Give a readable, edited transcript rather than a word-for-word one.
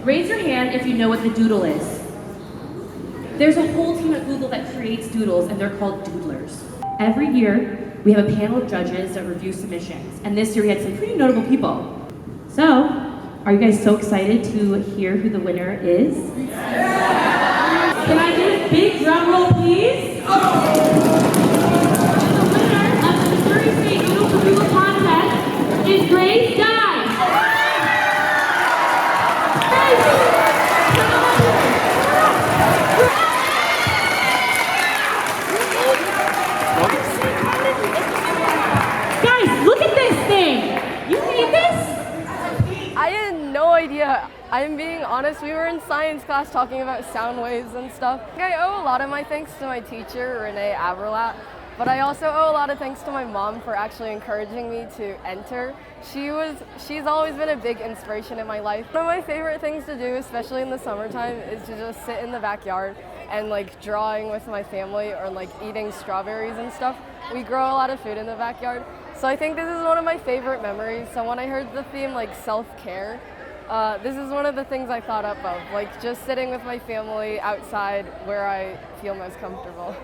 Raise your hand if you know what the Doodle is. There's a whole team at Google that creates doodles, and they're called doodlers. Every year, we have a panel of judges that review submissions, and this year we had some pretty notable people. So, are you guys so excited to hear who the winner is? Yeah. Can I get a big drum roll, please? The winner of the Missouri State Doodle for Doodle contest is Grace Dai. Guys, look at this thing! You made this? I had no idea. I'm being honest, we were in science class talking about sound waves and stuff. I owe a lot of my thanks to my teacher, Renee Aberlat, but I also owe a lot of thanks to my mom for actually encouraging me to enter. She's always been a big inspiration in my life. One of my favorite things to do, especially in the summertime, is to just sit in the backyard and like drawing with my family or like eating strawberries and stuff. We grow a lot of food in the backyard. So I think this is one of my favorite memories. So when I heard the theme like self-care, this is one of the things I thought up of, like just sitting with my family outside where I feel most comfortable.